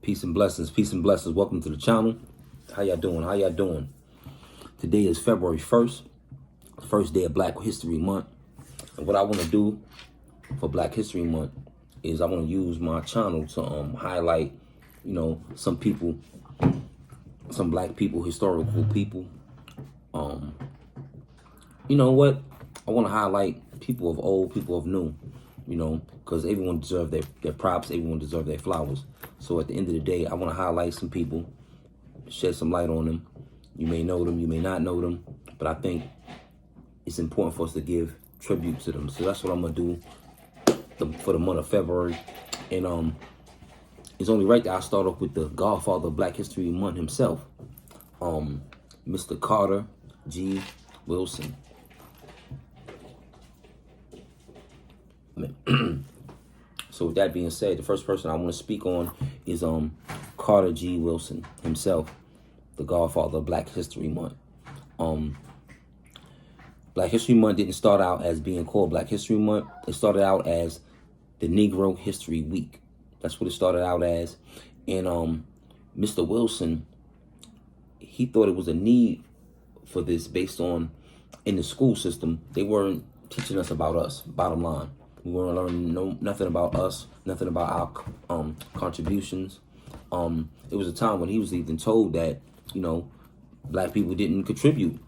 Peace and blessings. Peace and blessings. Welcome to the channel. How y'all doing? How y'all doing? Today is February 1st, the first day of Black History Month. And what I want to do for Black History Month is I want to use my channel to highlight, some people, some Black people, historical people. You know what? I want to highlight people of old, people of new, because everyone deserves their props. Everyone deserves their flowers. So at the end of the day, I want to highlight some people, shed some light on them. You may know them, you may not know them, but I think it's important for us to give tribute to them. So that's what I'm going to do for the month of February. And it's only right that I start off with the godfather of Black History Month himself, Mr. Carter G. Woodson. So with that being said, the first person I want to speak on is Carter G. Woodson himself, the godfather of Black History Month. Black History Month didn't start out as being called Black History Month. It started out as the Negro History Week. That's what it started out as. And Mr. Woodson, he thought it was a need for this based on, in the school system, they weren't teaching us about us, bottom line. We weren't learning nothing about us, nothing about our contributions. It was a time when he was even told that, Black people didn't contribute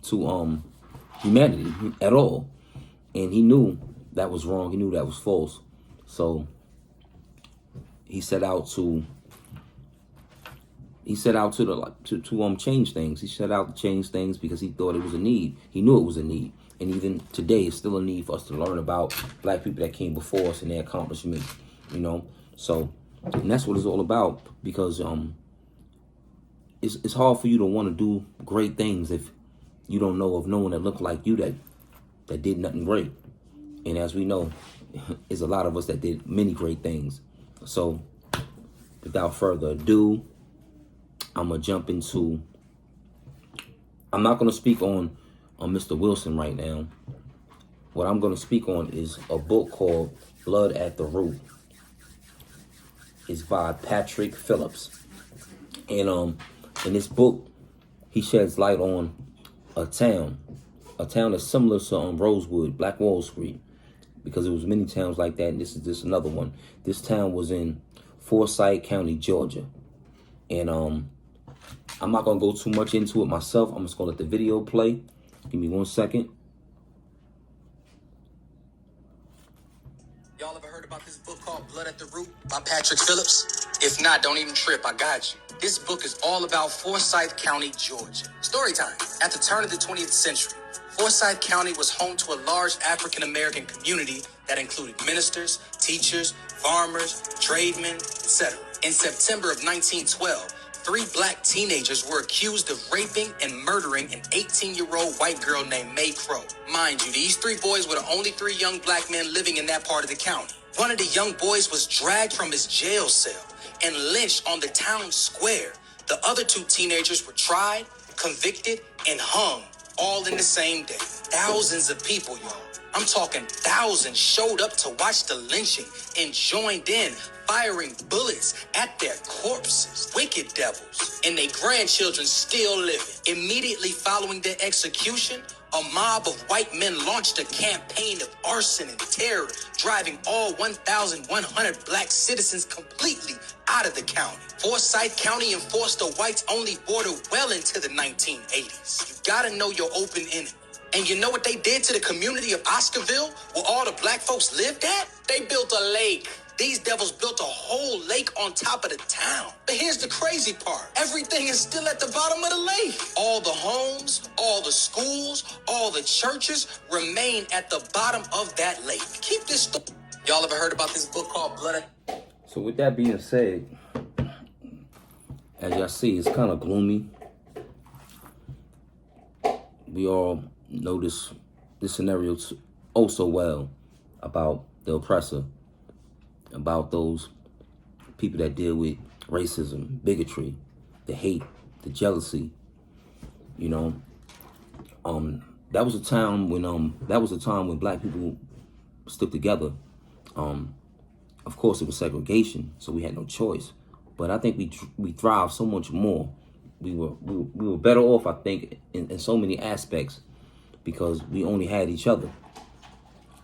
to humanity at all. And he knew that was wrong. He knew that was false. So he set out to change things. He set out to change things because he thought it was a need. He knew it was a need. And even today, it's still a need for us to learn about Black people that came before us and their accomplishments, So, and that's what it's all about, because it's hard for you to want to do great things if you don't know of no one that looked like you that did nothing great. And as we know, there's a lot of us that did many great things. So, without further ado, I'm going to jump into, I'm not going to speak on Mr. Woodson right now. What I'm going to speak on is a book called Blood at the Root. It's by Patrick Phillips. And in this book, he sheds light on a town that's similar to Rosewood, Black Wall Street, because there was many towns like that, and this is just another one. This town was in Forsyth County, Georgia. And I'm not going to go too much into it myself. I'm just going to let the video play. Give me 1 second. Y'all ever heard about this book called Blood at the Root by Patrick Phillips? If not, don't even trip, I got you. This book is all about Forsyth County, Georgia. Story time. At the turn of the 20th century, Forsyth County was home to a large African-American community that included ministers, teachers, farmers, tradesmen, etc. In September of 1912, 3 Black teenagers were accused of raping and murdering an 18-year-old white girl named May Crow. Mind you, these 3 boys were the only 3 young Black men living in that part of the county. One of the young boys was dragged from his jail cell and lynched on the town square. The other 2 teenagers were tried, convicted, and hung, all in the same day. Thousands of people, y'all. I'm talking thousands showed up to watch the lynching and joined in, firing bullets at their corpses. Wicked devils. And their grandchildren still living. Immediately following their execution, a mob of white men launched a campaign of arson and terror, driving all 1,100 Black citizens completely out of the county. Forsyth County enforced a whites-only border well into the 1980s. You gotta know your open enemy. And you know what they did to the community of Oscarville, where all the Black folks lived at? They built a lake. These devils built a whole lake on top of the town. But here's the crazy part. Everything is still at the bottom of the lake. All the homes, all the schools, all the churches remain at the bottom of that lake. Keep this story. Y'all ever heard about this book called Blood? So with that being said, as y'all see, it's kind of gloomy. We all know this scenario oh so well about the oppressor, about those people that deal with racism, bigotry, the hate, the jealousy. That was a time when Black people stuck together. Of course, it was segregation, so we had no choice. But I think we thrived so much more. We were better off, I think, in so many aspects because we only had each other.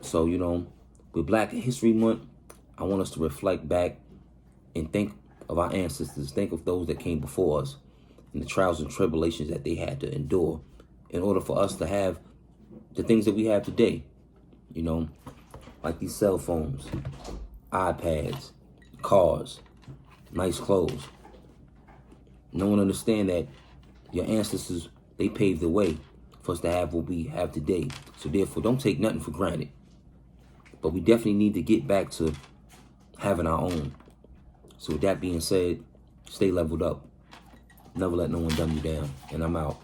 So, you know, with Black History Month, I want us to reflect back and think of our ancestors, think of those that came before us and the trials and tribulations that they had to endure in order for us to have the things that we have today, you know, like these cell phones, iPads, cars, nice clothes. No one understand that your ancestors, they paved the way for us to have what we have today. So therefore, don't take nothing for granted. But we definitely need to get back to having our own. So with that being said, stay leveled up. Never let no one dumb you down. And I'm out.